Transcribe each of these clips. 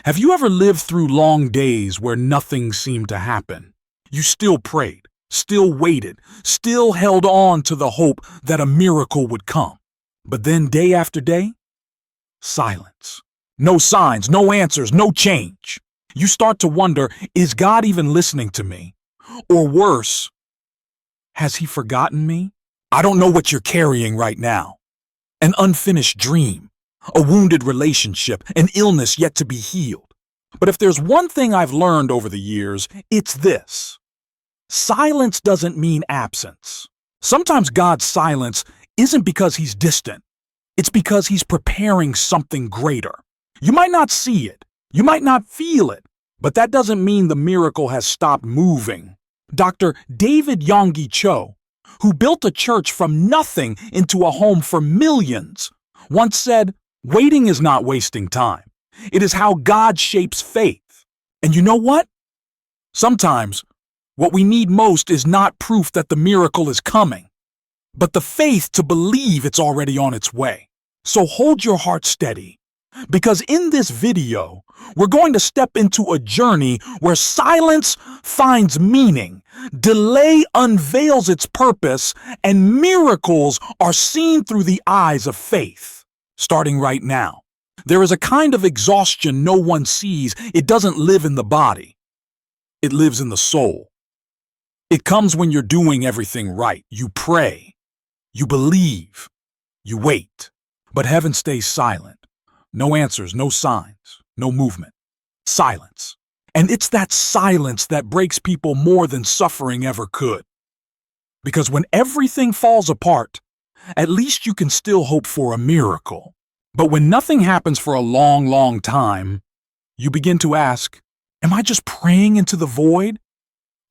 Have you ever lived through long days where nothing seemed to happen? You still prayed, still waited, still held on to the hope that a miracle would come. But then day after day, silence. No signs, no answers, no change. You start to wonder, is God even listening to me? Or worse, has he forgotten me? I don't know what you're carrying right now. An unfinished dream, a wounded relationship, an illness yet to be healed. But if there's one thing I've learned over the years, it's this. Silence doesn't mean absence. Sometimes God's silence isn't because he's distant. It's because he's preparing something greater. You might not see it, you might not feel it, but that doesn't mean the miracle has stopped moving. Dr. David Yonggi, who built a church from nothing into a home for millions, once said, "Waiting is not wasting time. It is how God shapes faith." And you know what? Sometimes what we need most is not proof that the miracle is coming, but the faith to believe it's already on its way. So hold your heart steady, because in this video, we're going to step into a journey where silence finds meaning, delay unveils its purpose, and miracles are seen through the eyes of faith. Starting right now, there is a kind of exhaustion no one sees. It doesn't live in the body. It lives in the soul. It comes when you're doing everything right. You pray, you believe, you wait. But heaven stays silent. No answers, no signs, no movement. Silence. And it's that silence that breaks people more than suffering ever could. Because when everything falls apart, at least you can still hope for a miracle. But when nothing happens for a long, long time, you begin to ask, am I just praying into the void?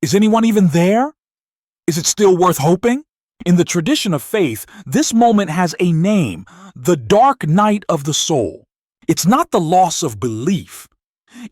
Is anyone even there? Is it still worth hoping? In the tradition of faith, this moment has a name, the dark night of the soul. It's not the loss of belief.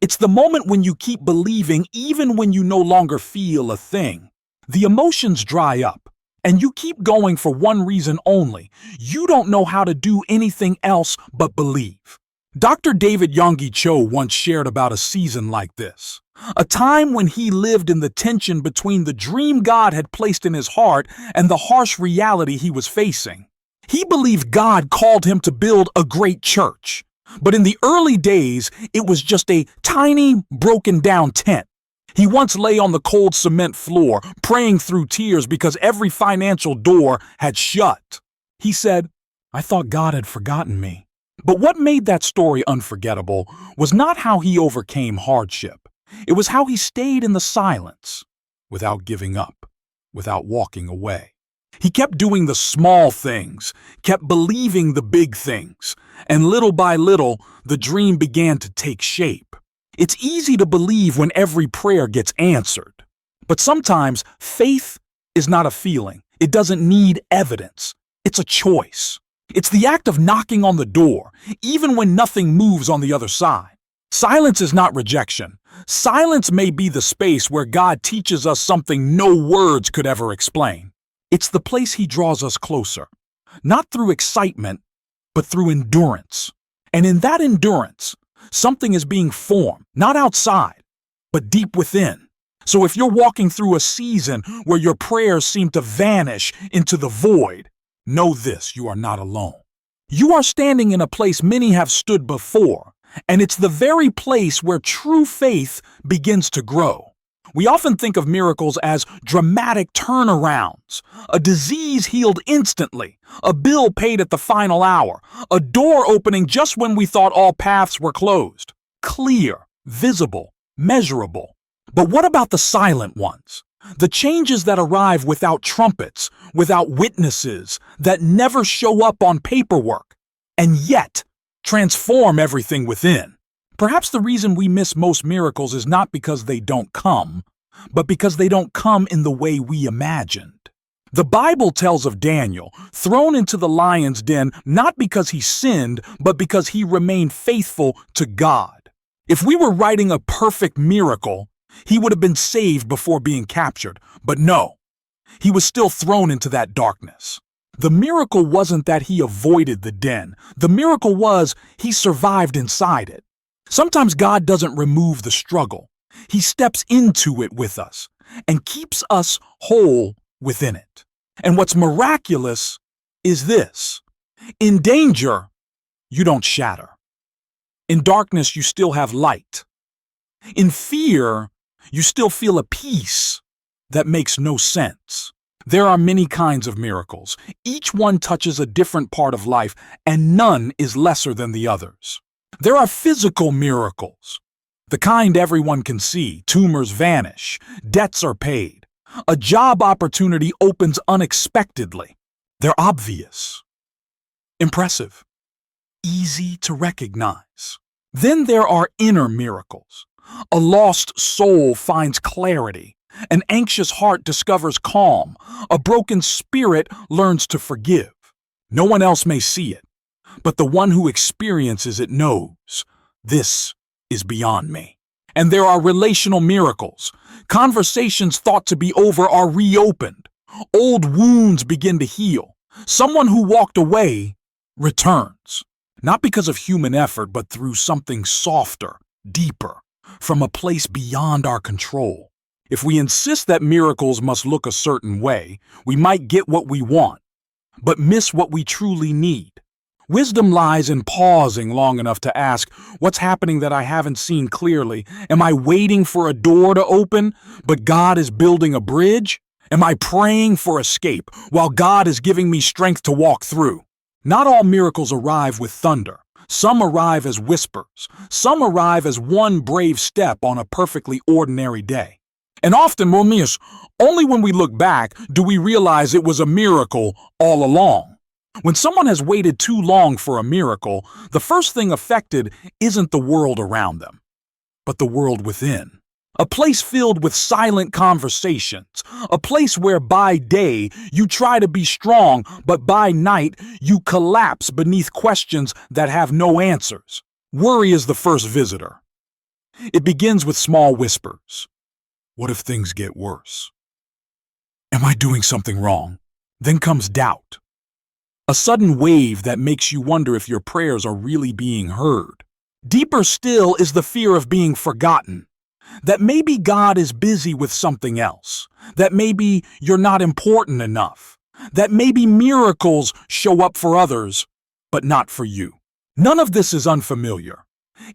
It's the moment when you keep believing even when you no longer feel a thing. The emotions dry up, and you keep going for one reason only. You don't know how to do anything else but believe. Dr. David Yonggi once shared about a season like this. A time when he lived in the tension between the dream God had placed in his heart and the harsh reality he was facing. He believed God called him to build a great church. But in the early days, it was just a tiny, broken-down tent. He once lay on the cold cement floor, praying through tears because every financial door had shut. He said, "I thought God had forgotten me." But what made that story unforgettable was not how he overcame hardship. It was how he stayed in the silence, without giving up, without walking away. He kept doing the small things, kept believing the big things, and little by little, the dream began to take shape. It's easy to believe when every prayer gets answered. But sometimes faith is not a feeling. It doesn't need evidence. It's a choice. It's the act of knocking on the door, even when nothing moves on the other side. Silence is not rejection. Silence may be the space where God teaches us something no words could ever explain. It's the place he draws us closer, not through excitement, but through endurance. And in that endurance, something is being formed, not outside, but deep within. So if you're walking through a season where your prayers seem to vanish into the void, know this, you are not alone. You are standing in a place many have stood before, and it's the very place where true faith begins to grow. We often think of miracles as dramatic turnarounds, a disease healed instantly, a bill paid at the final hour, a door opening just when we thought all paths were closed. Clear, visible, measurable. But what about the silent ones? The changes that arrive without trumpets, without witnesses, that never show up on paperwork, and yet transform everything within. Perhaps the reason we miss most miracles is not because they don't come, but because they don't come in the way we imagined. The Bible tells of Daniel, thrown into the lion's den not because he sinned, but because he remained faithful to God. If we were writing a perfect miracle, he would have been saved before being captured. But no, he was still thrown into that darkness. The miracle wasn't that he avoided the den. The miracle was he survived inside it. Sometimes God doesn't remove the struggle. He steps into it with us and keeps us whole within it. And what's miraculous is this: in danger, you don't shatter. In darkness, you still have light. In fear, you still feel a peace that makes no sense. There are many kinds of miracles. Each one touches a different part of life, and none is lesser than the others. There are physical miracles, the kind everyone can see. Tumors vanish, debts are paid, a job opportunity opens unexpectedly. They're obvious, impressive, easy to recognize. Then there are inner miracles. A lost soul finds clarity. An anxious heart discovers calm. A broken spirit learns to forgive. No one else may see it, but the one who experiences it knows, this is beyond me. And there are relational miracles. Conversations thought to be over are reopened. Old wounds begin to heal. Someone who walked away returns, not because of human effort, but through something softer, deeper, from a place beyond our control. If we insist that miracles must look a certain way, we might get what we want, but miss what we truly need. Wisdom lies in pausing long enough to ask, what's happening that I haven't seen clearly? Am I waiting for a door to open, but God is building a bridge? Am I praying for escape while God is giving me strength to walk through? Not all miracles arrive with thunder. Some arrive as whispers. Some arrive as one brave step on a perfectly ordinary day. And often, only when we look back do we realize it was a miracle all along. When someone has waited too long for a miracle, the first thing affected isn't the world around them, but the world within. A place filled with silent conversations. A place where by day you try to be strong, but by night you collapse beneath questions that have no answers. Worry is the first visitor. It begins with small whispers. What if things get worse? Am I doing something wrong? Then comes doubt. A sudden wave that makes you wonder if your prayers are really being heard. Deeper still is the fear of being forgotten. That maybe God is busy with something else. That maybe you're not important enough. That maybe miracles show up for others, but not for you. None of this is unfamiliar.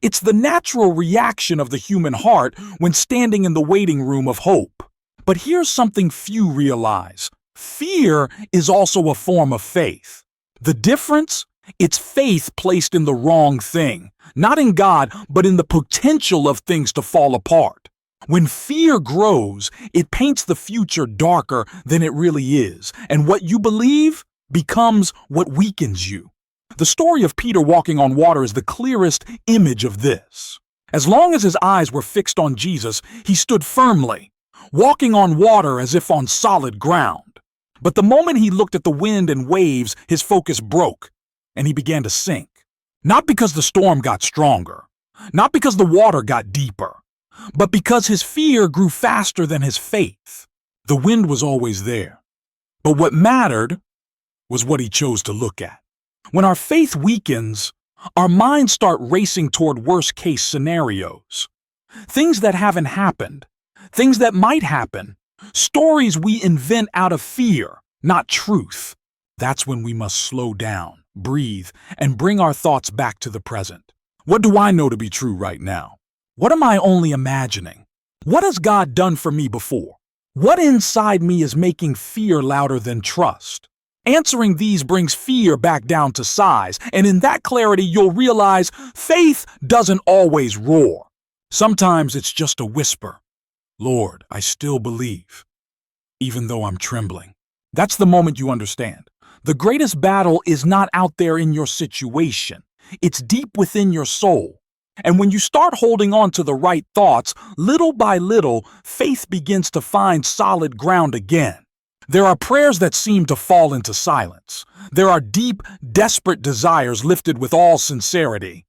It's the natural reaction of the human heart when standing in the waiting room of hope. But here's something few realize. Fear is also a form of faith. The difference? It's faith placed in the wrong thing. Not in God, but in the potential of things to fall apart. When fear grows, it paints the future darker than it really is, and what you believe becomes what weakens you. The story of Peter walking on water is the clearest image of this. As long as his eyes were fixed on Jesus, he stood firmly, walking on water as if on solid ground. But the moment he looked at the wind and waves, his focus broke, and he began to sink. Not because the storm got stronger, not because the water got deeper, but because his fear grew faster than his faith. The wind was always there, but what mattered was what he chose to look at. When our faith weakens, our minds start racing toward worst-case scenarios. Things that haven't happened, things that might happen, stories we invent out of fear, not truth. That's when we must slow down, breathe, and bring our thoughts back to the present. What do I know to be true right now? What am I only imagining? What has God done for me before? What inside me is making fear louder than trust? Answering these brings fear back down to size, and in that clarity you'll realize faith doesn't always roar. Sometimes it's just a whisper. Lord, I still believe, even though I'm trembling. That's the moment you understand. The greatest battle is not out there in your situation. It's deep within your soul. And when you start holding on to the right thoughts, little by little, faith begins to find solid ground again. There are prayers that seem to fall into silence. There are deep, desperate desires lifted with all sincerity.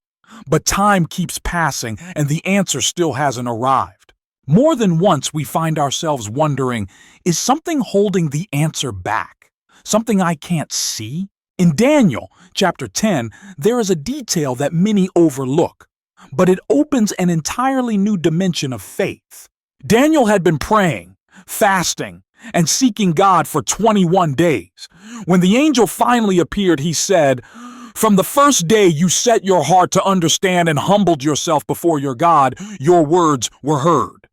But time keeps passing and the answer still hasn't arrived. More than once we find ourselves wondering, is something holding the answer back? Something I can't see? In Daniel, chapter 10, there is a detail that many overlook. but it opens an entirely new dimension of faith. Daniel had been praying, fasting, and seeking God for 21 days. When the angel finally appeared, he said, "From the first day you set your heart to understand and humbled yourself before your God, your words were heard."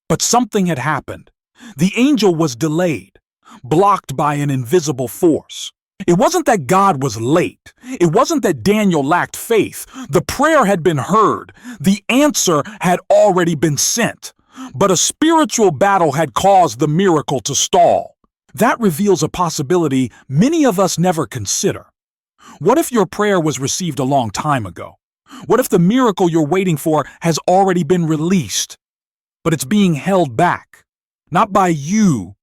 But something had happened. The angel was delayed, blocked by an invisible force. It wasn't that God was late. It wasn't that Daniel lacked faith. The prayer had been heard. The answer had already been sent. But a spiritual battle had caused the miracle to stall. That reveals a possibility many of us never consider. What if your prayer was received a long time ago? What if the miracle you're waiting for has already been released, but it's being held back? Not by you,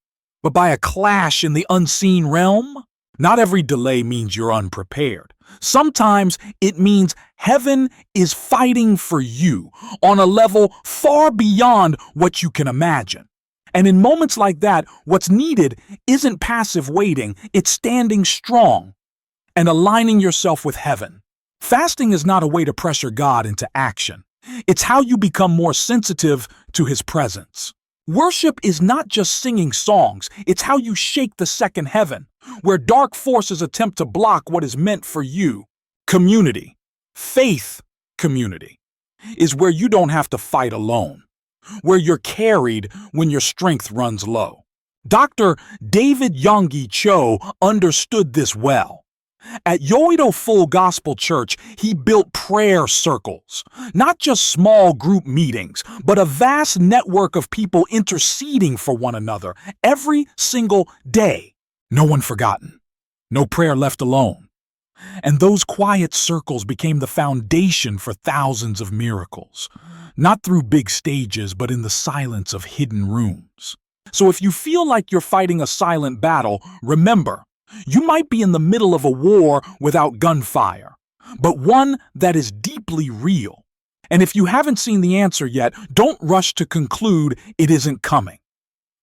but by a clash in the unseen realm? Not every delay means you're unprepared. Sometimes it means heaven is fighting for you on a level far beyond what you can imagine. And in moments like that, what's needed isn't passive waiting, it's standing strong and aligning yourself with heaven. Fasting is not a way to pressure God into action. It's how you become more sensitive to His presence. Worship is not just singing songs, it's how you shake the second heaven, where dark forces attempt to block what is meant for you. Community, faith community, is where you don't have to fight alone, where you're carried when your strength runs low. Dr. David Yonggi Cho understood this well. At Yoido Full Gospel Church, he built prayer circles, not just small group meetings, but a vast network of people interceding for one another every single day. No one forgotten, no prayer left alone. And those quiet circles became the foundation for thousands of miracles, not through big stages, but in the silence of hidden rooms. So if you feel like you're fighting a silent battle, remember, you might be in the middle of a war without gunfire, but one that is deeply real. And if you haven't seen the answer yet, don't rush to conclude it isn't coming.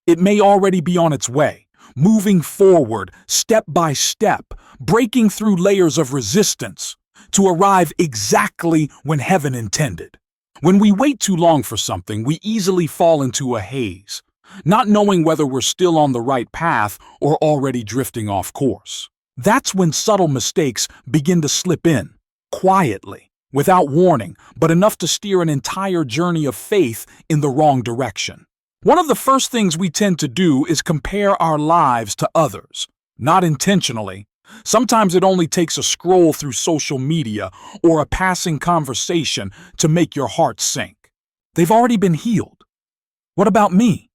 It may already be on its way, moving forward, step by step, breaking through layers of resistance to arrive exactly when heaven intended. When we wait too long for something, we easily fall into a haze, not knowing whether we're still on the right path or already drifting off course. That's when subtle mistakes begin to slip in, quietly, without warning, but enough to steer an entire journey of faith in the wrong direction. One of the first things we tend to do is compare our lives to others, not intentionally. Sometimes it only takes a scroll through social media or a passing conversation to make your heart sink. They've already been healed. What about me?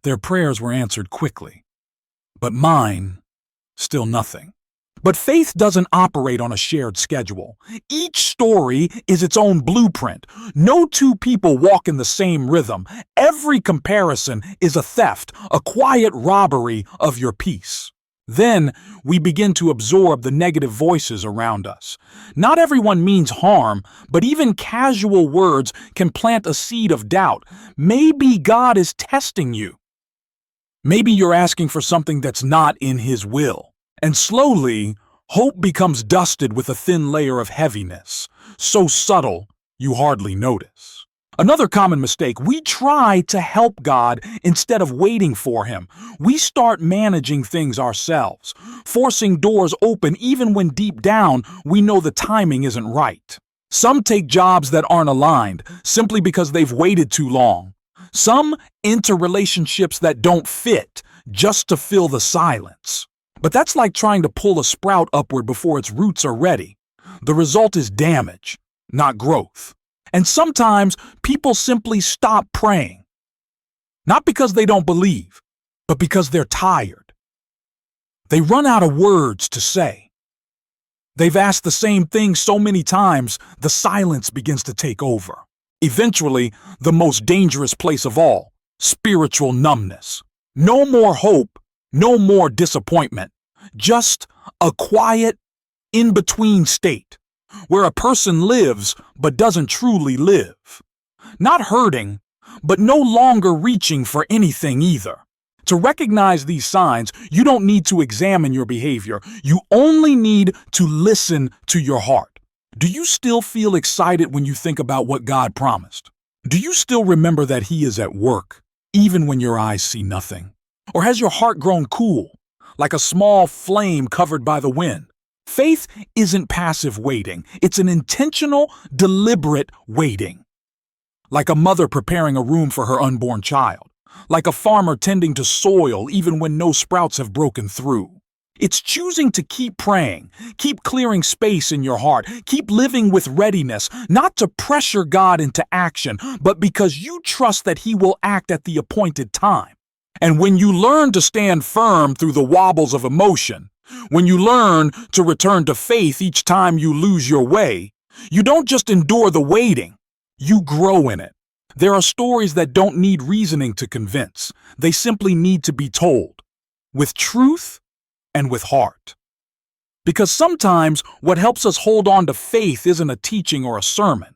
Their prayers were answered quickly, but mine, still nothing. But faith doesn't operate on a shared schedule. Each story is its own blueprint. No two people walk in the same rhythm. Every comparison is a theft, a quiet robbery of your peace. Then we begin to absorb the negative voices around us. Not everyone means harm, but even casual words can plant a seed of doubt. Maybe God is testing you. Maybe you're asking for something that's not in His will. And slowly, hope becomes dusted with a thin layer of heaviness, so subtle you hardly notice. Another common mistake, we try to help God instead of waiting for Him. We start managing things ourselves, forcing doors open even when deep down we know the timing isn't right. Some take jobs that aren't aligned simply because they've waited too long. Some enter relationships that don't fit just to fill the silence. But that's like trying to pull a sprout upward before its roots are ready. The result is damage, not growth. And sometimes people simply stop praying. Not because they don't believe, but because they're tired. They run out of words to say. They've asked the same thing so many times, the silence begins to take over. Eventually, the most dangerous place of all, spiritual numbness. No more hope, no more disappointment. Just a quiet, in-between state, where a person lives but doesn't truly live. Not hurting, but no longer reaching for anything either. To recognize these signs, you don't need to examine your behavior. You only need to listen to your heart. Do you still feel excited when you think about what God promised? Do you still remember that He is at work, even when your eyes see nothing? Or has your heart grown cool, like a small flame covered by the wind? Faith isn't passive waiting. It's an intentional, deliberate waiting. Like a mother preparing a room for her unborn child. Like a farmer tending to soil even when no sprouts have broken through. It's choosing to keep praying, keep clearing space in your heart, keep living with readiness, not to pressure God into action, but because you trust that He will act at the appointed time. And when you learn to stand firm through the wobbles of emotion, when you learn to return to faith each time you lose your way, you don't just endure the waiting, you grow in it. There are stories that don't need reasoning to convince. They simply need to be told, with truth and with heart. Because sometimes what helps us hold on to faith isn't a teaching or a sermon,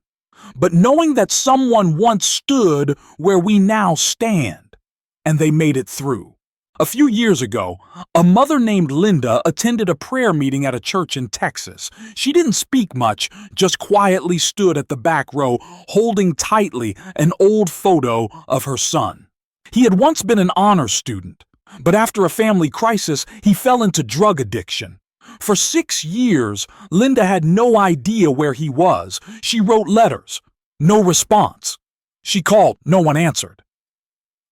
but knowing that someone once stood where we now stand, and they made it through. A few years ago, a mother named Linda attended a prayer meeting at a church in Texas. She didn't speak much, just quietly stood at the back row, holding tightly an old photo of her son. He had once been an honors student, but after a family crisis, he fell into drug addiction. For 6 years, Linda had no idea where he was. She wrote letters, no response. She called, no one answered.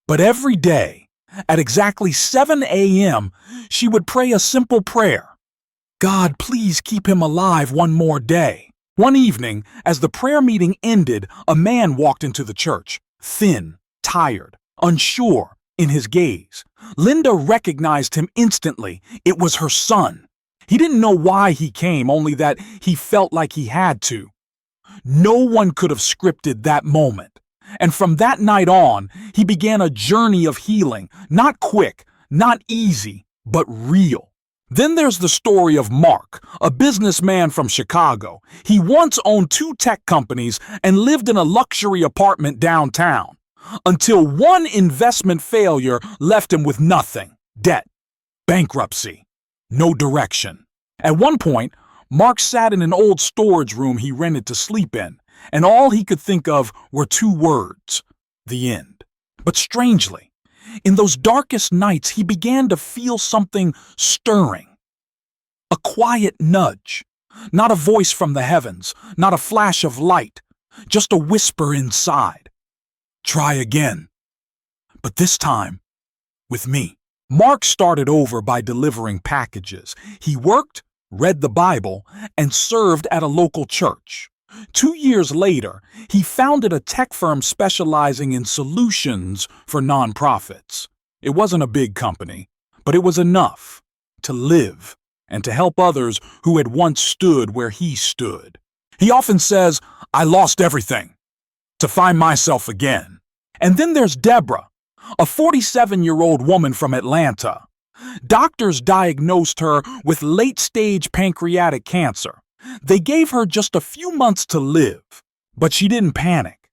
But every day, at exactly 7 a.m., she would pray a simple prayer. God, please keep him alive one more day. One evening, as the prayer meeting ended, a man walked into the church, thin, tired, unsure in his gaze. Linda recognized him instantly. It was her son. He didn't know why he came, only that he felt like he had to. No one could have scripted that moment. And from that night on, he began a journey of healing, not quick, not easy, but real. Then there's the story of Mark, a businessman from Chicago. He once owned 2 tech companies and lived in a luxury apartment downtown, until one investment failure left him with nothing: debt, bankruptcy, no direction. At one point, Mark sat in an old storage room he rented to sleep in, and all he could think of were 2 words: the end. But strangely, in those darkest nights, he began to feel something stirring. A quiet nudge. Not a voice from the heavens, not a flash of light, just a whisper inside. Try again. But this time, with me. Mark started over by delivering packages. He worked, read the Bible, and served at a local church. 2 years later, he founded a tech firm specializing in solutions for nonprofits. It wasn't a big company, but it was enough to live and to help others who had once stood where he stood. He often says, I lost everything to find myself again. And then there's Deborah, a 47-year-old woman from Atlanta. Doctors diagnosed her with late-stage pancreatic cancer. They gave her just a few months to live, but she didn't panic.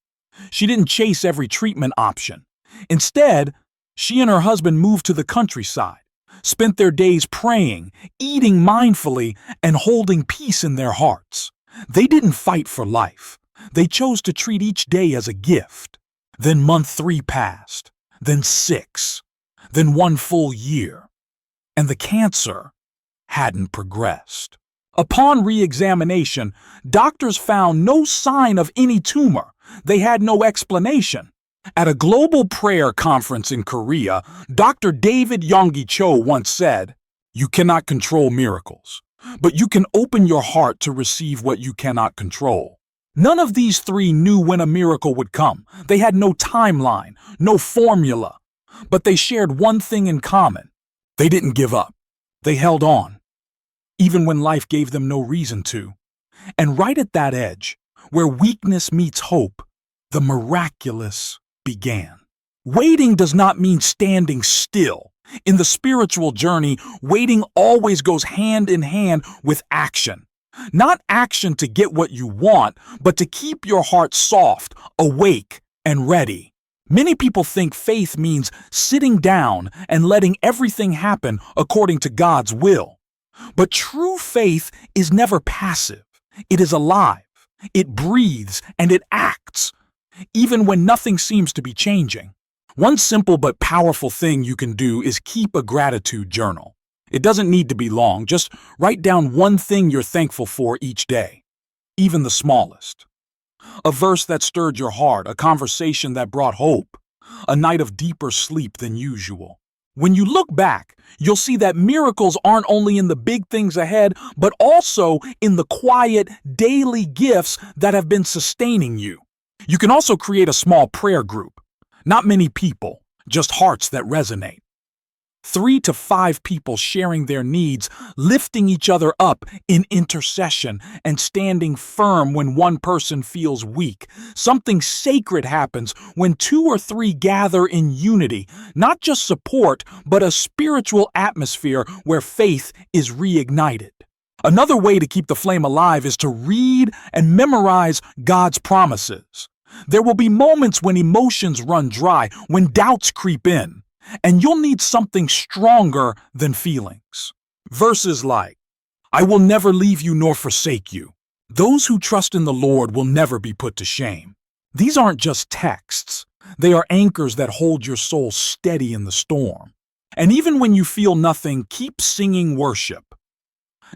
She didn't chase every treatment option. Instead, she and her husband moved to the countryside, spent their days praying, eating mindfully, and holding peace in their hearts. They didn't fight for life. They chose to treat each day as a gift. Then month 3 passed, then 6, then 1 full year, and the cancer hadn't progressed. Upon re-examination, doctors found no sign of any tumor. They had no explanation. At a global prayer conference in Korea, Dr. David Yonggi once said, "You cannot control miracles, but you can open your heart to receive what you cannot control." None of these 3 knew when a miracle would come. They had no timeline, no formula, but they shared one thing in common. They didn't give up. They held on, even when life gave them no reason to. And right at that edge, where weakness meets hope, the miraculous began. Waiting does not mean standing still. In the spiritual journey, waiting always goes hand in hand with action. Not action to get what you want, but to keep your heart soft, awake, and ready. Many people think faith means sitting down and letting everything happen according to God's will. But true faith is never passive. It is alive. It breathes and it acts, even when nothing seems to be changing. One simple but powerful thing you can do is keep a gratitude journal. It doesn't need to be long. Just write down one thing you're thankful for each day, even the smallest. A verse that stirred your heart, a conversation that brought hope, a night of deeper sleep than usual. When you look back, you'll see that miracles aren't only in the big things ahead, but also in the quiet, daily gifts that have been sustaining you. You can also create a small prayer group. Not many people, just hearts that resonate. 3 to 5 people sharing their needs, lifting each other up in intercession, and standing firm when one person feels weak. Something sacred happens when 2 or 3 gather in unity, not just support, but a spiritual atmosphere where faith is reignited. Another way to keep the flame alive is to read and memorize God's promises. There will be moments when emotions run dry, when doubts creep in, and you'll need something stronger than feelings. Verses like, "I will never leave you nor forsake you. Those who trust in the Lord will never be put to shame." These aren't just texts. They are anchors that hold your soul steady in the storm. And even when you feel nothing, keep singing worship.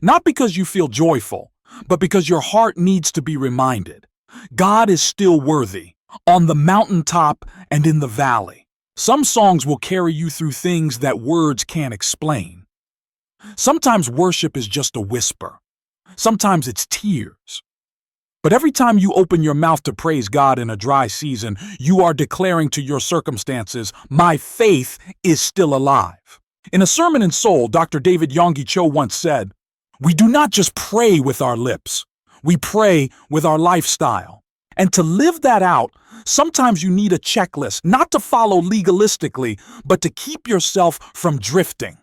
Not because you feel joyful, but because your heart needs to be reminded. God is still worthy, on the mountaintop and in the valley. Some songs will carry you through things that words can't explain. Sometimes worship is just a whisper. Sometimes it's tears. But every time you open your mouth to praise God in a dry season, you are declaring to your circumstances, "My faith is still alive." In a sermon in Seoul, Dr. David Yonggi Cho once said, "We do not just pray with our lips. We pray with our lifestyle." And to live that out, sometimes you need a checklist, not to follow legalistically, but to keep yourself from drifting.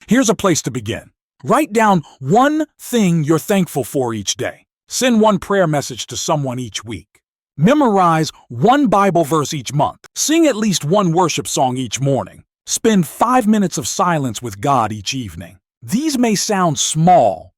Here's a place to begin. Write down one thing you're thankful for each day. Send one prayer message to someone each week. Memorize one Bible verse each month. Sing at least one worship song each morning. Spend 5 minutes of silence with God each evening. These may sound small,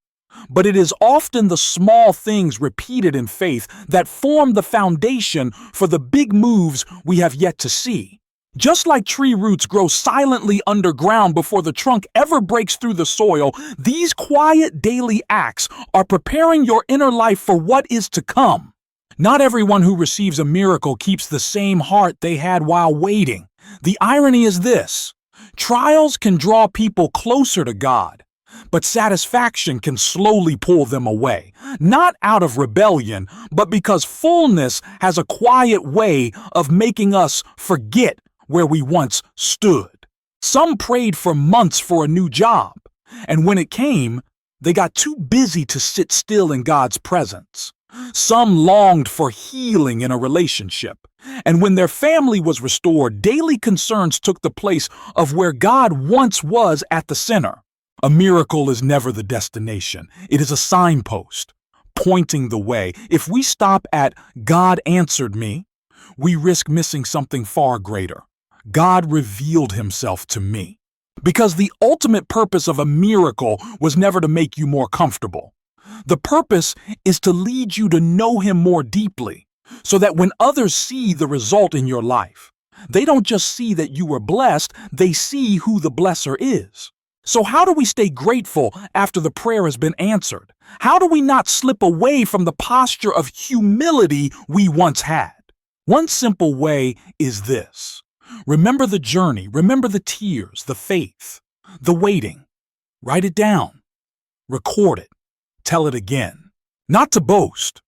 but it is often the small things repeated in faith that form the foundation for the big moves we have yet to see. Just like tree roots grow silently underground before the trunk ever breaks through the soil, these quiet daily acts are preparing your inner life for what is to come. Not everyone who receives a miracle keeps the same heart they had while waiting. The irony is this: trials can draw people closer to God, but satisfaction can slowly pull them away, not out of rebellion, but because fullness has a quiet way of making us forget where we once stood. Some prayed for months for a new job, and when it came, they got too busy to sit still in God's presence. Some longed for healing in a relationship, and when their family was restored, daily concerns took the place of where God once was at the center. A miracle is never the destination. It is a signpost, pointing the way. If we stop at "God answered me," we risk missing something far greater. God revealed himself to me. Because the ultimate purpose of a miracle was never to make you more comfortable. The purpose is to lead you to know him more deeply, so that when others see the result in your life, they don't just see that you were blessed, they see who the blesser is. So how do we stay grateful after the prayer has been answered? How do we not slip away from the posture of humility we once had? One simple way is this: remember the journey, remember the tears, the faith, the waiting. Write it down, record it, tell it again. Not to boast,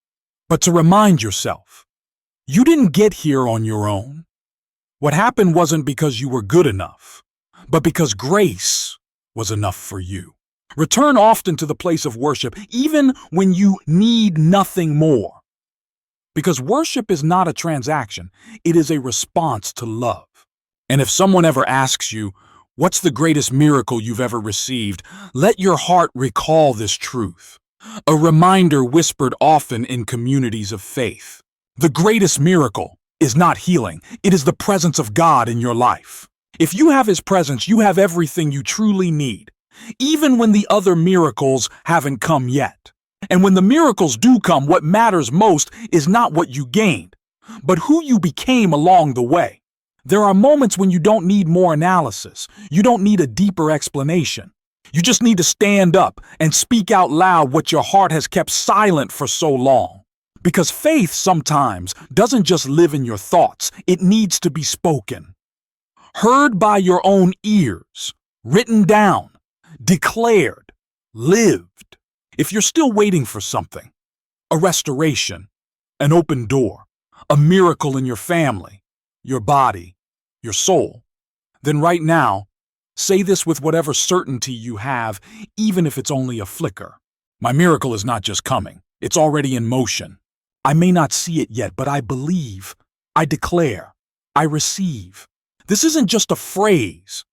but to remind yourself, you didn't get here on your own. What happened wasn't because you were good enough, but because grace was enough for you. Return often to the place of worship, even when you need nothing more. Because worship is not a transaction, it is a response to love. And if someone ever asks you, "What's the greatest miracle you've ever received?" let your heart recall this truth. A reminder whispered often in communities of faith. The greatest miracle is not healing, it is the presence of God in your life. If you have his presence, you have everything you truly need, even when the other miracles haven't come yet. And when the miracles do come, what matters most is not what you gained, but who you became along the way. There are moments when you don't need more analysis. You don't need a deeper explanation. You just need to stand up and speak out loud what your heart has kept silent for so long. Because faith sometimes doesn't just live in your thoughts, it needs to be spoken. Heard by your own ears, written down, declared, lived. If you're still waiting for something, a restoration, an open door, a miracle in your family, your body, your soul, then right now, say this with whatever certainty you have, even if it's only a flicker. My miracle is not just coming, it's already in motion. I may not see it yet, but I believe, I declare, I receive. This isn't just a phrase.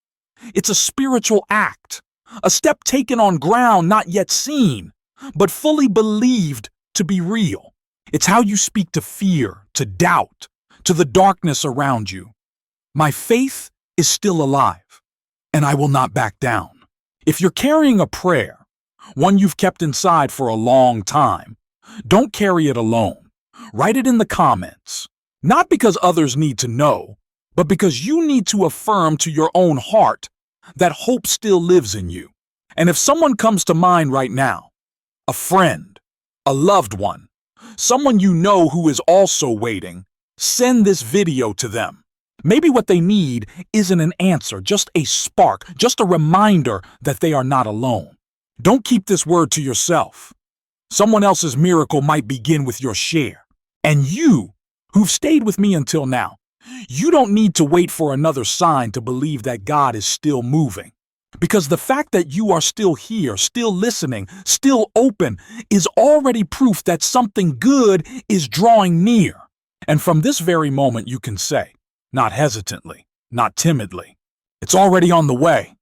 It's a spiritual act, a step taken on ground not yet seen, but fully believed to be real. It's how you speak to fear, to doubt, to the darkness around you. My faith is still alive, and I will not back down. If you're carrying a prayer, one you've kept inside for a long time, don't carry it alone. Write it in the comments, not because others need to know, but because you need to affirm to your own heart that hope still lives in you. And if someone comes to mind right now, a friend, a loved one, someone you know who is also waiting, send this video to them. Maybe what they need isn't an answer, just a spark, just a reminder that they are not alone. Don't keep this word to yourself. Someone else's miracle might begin with your share. And you, who've stayed with me until now, you don't need to wait for another sign to believe that God is still moving. Because the fact that you are still here, still listening, still open, is already proof that something good is drawing near. And from this very moment you can say, not hesitantly, not timidly, it's already on the way.